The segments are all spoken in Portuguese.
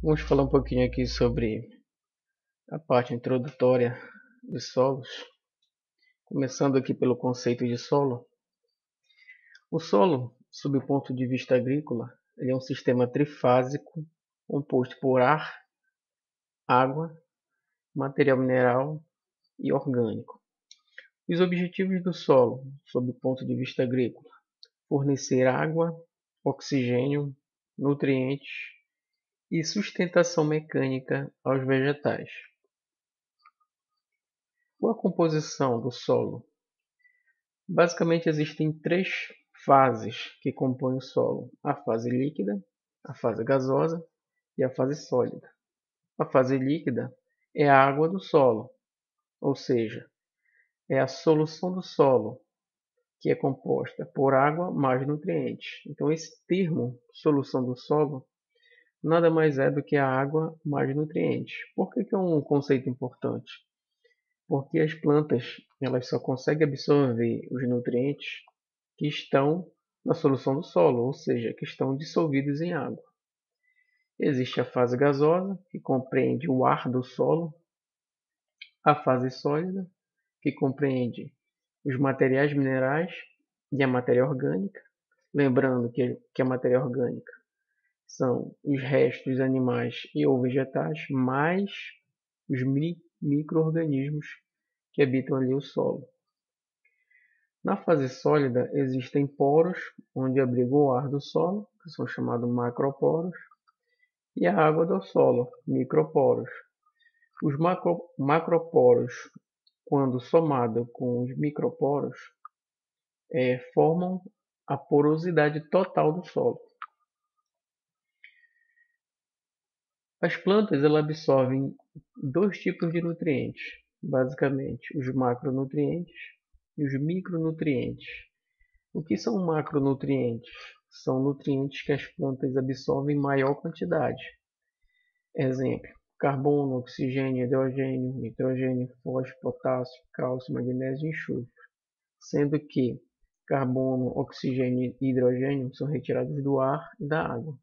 Vamos falar um pouquinho aqui sobre a parte introdutória dos solos, começando aqui pelo conceito de solo. O solo, sob o ponto de vista agrícola, ele é um sistema trifásico composto por ar, água, material mineral e orgânico. Os objetivos do solo, sob o ponto de vista agrícola, fornecer água, oxigênio, nutrientes e sustentação mecânica aos vegetais. Qual a composição do solo? Basicamente existem três fases que compõem o solo: a fase líquida, a fase gasosa e a fase sólida. A fase líquida é a água do solo, ou seja, é a solução do solo, que é composta por água mais nutrientes. Então esse termo, solução do solo, nada mais é do que a água mais nutrientes. Por que é um conceito importante? Porque as plantas elas só conseguem absorver os nutrientes que estão na solução do solo, ou seja, que estão dissolvidos em água. Existe a fase gasosa, que compreende o ar do solo, a fase sólida, que compreende os materiais minerais e a matéria orgânica. Lembrando que a matéria orgânica são os restos animais e ou vegetais, mais os micro-organismos que habitam ali o solo. Na fase sólida existem poros, onde abriga o ar do solo, que são chamados macroporos, e a água do solo, microporos. Os macroporos, quando somado com os microporos, formam a porosidade total do solo. As plantas elas absorvem dois tipos de nutrientes, basicamente os macronutrientes e os micronutrientes. O que são macronutrientes? São nutrientes que as plantas absorvem em maior quantidade. Exemplo: carbono, oxigênio, hidrogênio, nitrogênio, fósforo, potássio, cálcio, magnésio e enxofre. Sendo que carbono, oxigênio e hidrogênio são retirados do ar e da água.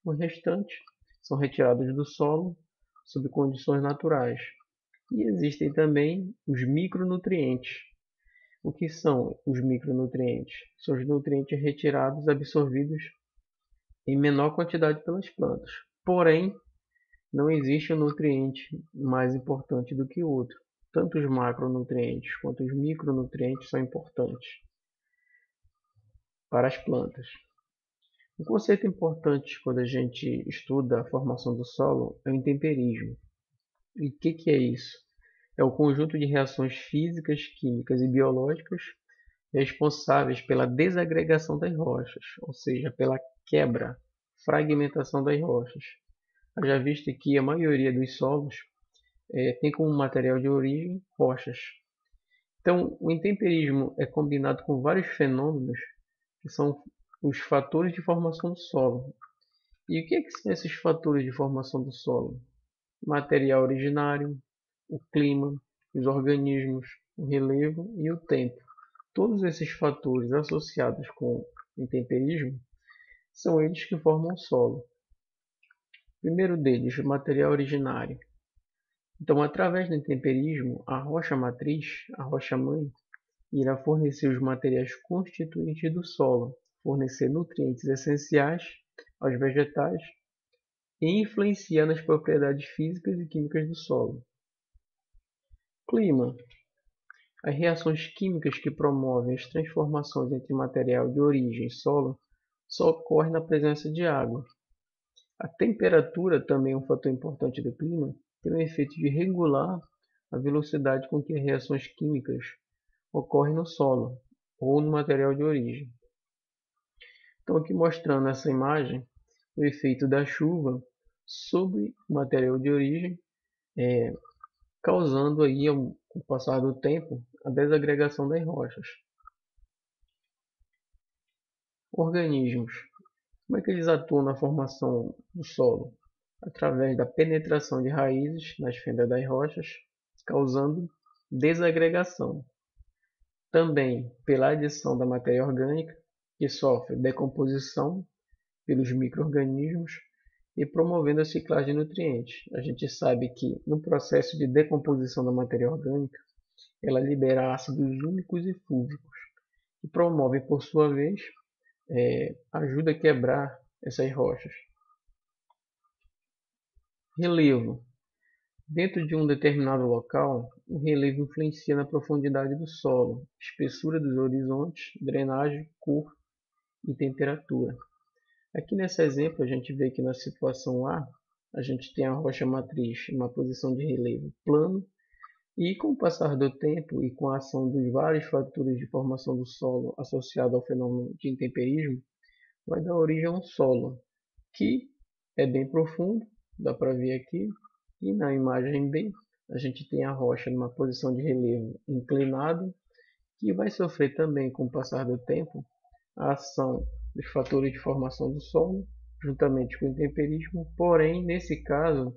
O restante são retirados do solo sob condições naturais. E existem também os micronutrientes. O que são os micronutrientes? São os nutrientes retirados, absorvidos em menor quantidade pelas plantas. Porém, não existe um nutriente mais importante do que o outro. Tanto os macronutrientes quanto os micronutrientes são importantes para as plantas. Um conceito importante quando a gente estuda a formação do solo é o intemperismo. E o que é isso? É o conjunto de reações físicas, químicas e biológicas responsáveis pela desagregação das rochas, ou seja, pela quebra, fragmentação das rochas. Já visto que a maioria dos solos tem como material de origem rochas. Então, o intemperismo é combinado com vários fenômenos que são os fatores de formação do solo. E o que são esses fatores de formação do solo? Material originário, o clima, os organismos, o relevo e o tempo. Todos esses fatores associados com o intemperismo são eles que formam o solo. O primeiro deles, o material originário. Então, através do intemperismo, a rocha matriz, a rocha-mãe, irá fornecer os materiais constituintes do solo, fornecer nutrientes essenciais aos vegetais e influenciar nas propriedades físicas e químicas do solo. Clima. As reações químicas que promovem as transformações entre material de origem e solo só ocorrem na presença de água. A temperatura também é um fator importante do clima, tem o efeito de regular a velocidade com que as reações químicas ocorrem no solo ou no material de origem. Então aqui mostrando nessa imagem o efeito da chuva sobre o material de origem, causando aí, com o passar do tempo, a desagregação das rochas. Organismos. Como é que eles atuam na formação do solo? Através da penetração de raízes nas fendas das rochas, causando desagregação. Também pela adição da matéria orgânica, que sofre decomposição pelos micro-organismos e promovendo a ciclagem de nutrientes. A gente sabe que no processo de decomposição da matéria orgânica, ela libera ácidos úmicos e fúlvicos, que promovem, por sua vez, ajuda a quebrar essas rochas. Relevo. Dentro de um determinado local, o relevo influencia na profundidade do solo, espessura dos horizontes, drenagem, cor e temperatura. Aqui nesse exemplo, a gente vê que na situação A, a gente tem a rocha matriz em uma posição de relevo plano, e com o passar do tempo e com a ação dos vários fatores de formação do solo associado ao fenômeno de intemperismo, vai dar origem a um solo que é bem profundo, dá para ver aqui, e na imagem B a gente tem a rocha numa posição de relevo inclinado, que vai sofrer também com o passar do tempo a ação dos fatores de formação do solo, juntamente com o intemperismo, porém nesse caso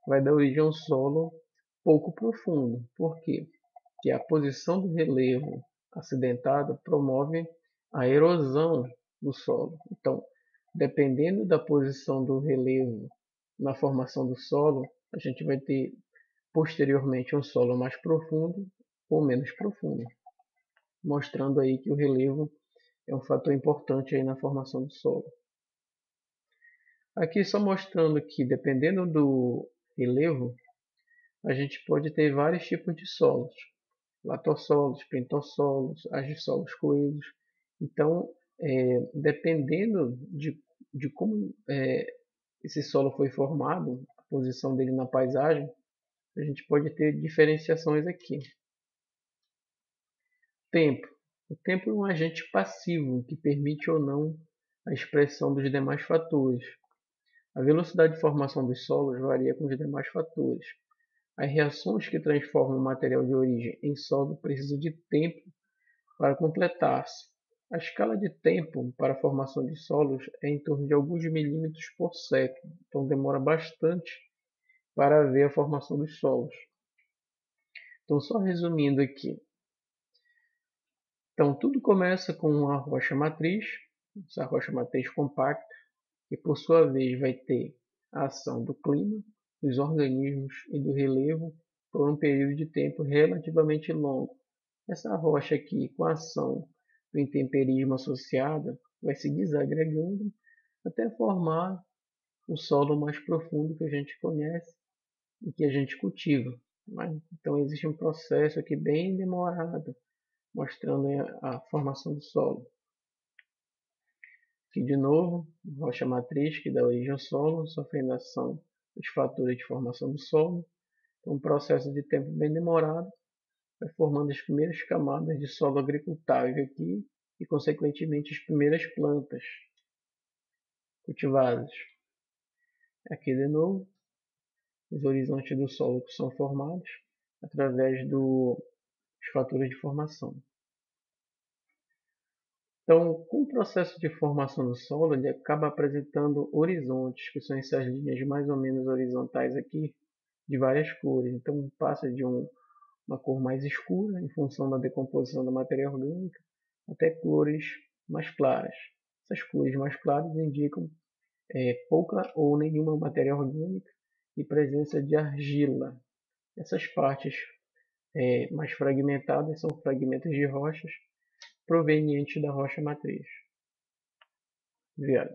vai dar origem a um solo pouco profundo. Por quê? Porque a posição do relevo acidentado promove a erosão do solo. Então, dependendo da posição do relevo na formação do solo, a gente vai ter posteriormente um solo mais profundo ou menos profundo, mostrando aí que o relevo é um fator importante aí na formação do solo. Aqui só mostrando que dependendo do relevo, a gente pode ter vários tipos de solos, latossolos, pentossolos, agissolos coesos. Então, dependendo de como esse solo foi formado, a posição dele na paisagem, a gente pode ter diferenciações aqui. Tempo. O tempo é um agente passivo que permite ou não a expressão dos demais fatores. A velocidade de formação dos solos varia com os demais fatores. As reações que transformam o material de origem em solo precisam de tempo para completar-se. A escala de tempo para a formação de solos é em torno de alguns milímetros por século, então demora bastante para ver a formação dos solos. Então, só resumindo aqui. Então, tudo começa com uma rocha matriz, essa rocha matriz compacta, que por sua vez vai ter a ação do clima, dos organismos e do relevo por um período de tempo relativamente longo. Essa rocha aqui, com a ação do intemperismo associada, vai se desagregando até formar o solo mais profundo que a gente conhece e que a gente cultiva. Então existe um processo aqui bem demorado, mostrando a formação do solo. Aqui de novo, rocha matriz que dá origem ao solo, sofrendo a ação dos fatores de formação do solo. Então, um processo de tempo bem demorado, vai formando as primeiras camadas de solo agricultável aqui e, consequentemente, as primeiras plantas cultivadas. Aqui de novo, os horizontes do solo que são formados através dos fatores de formação. Então, com o processo de formação do solo, ele acaba apresentando horizontes, que são essas linhas mais ou menos horizontais aqui, de várias cores. Então, passa de uma cor mais escura, em função da decomposição da matéria orgânica, até cores mais claras. Essas cores mais claras indicam pouca ou nenhuma matéria orgânica e presença de argila. Essas partes mais fragmentadas são fragmentos de rochas provenientes da rocha matriz. Obrigado.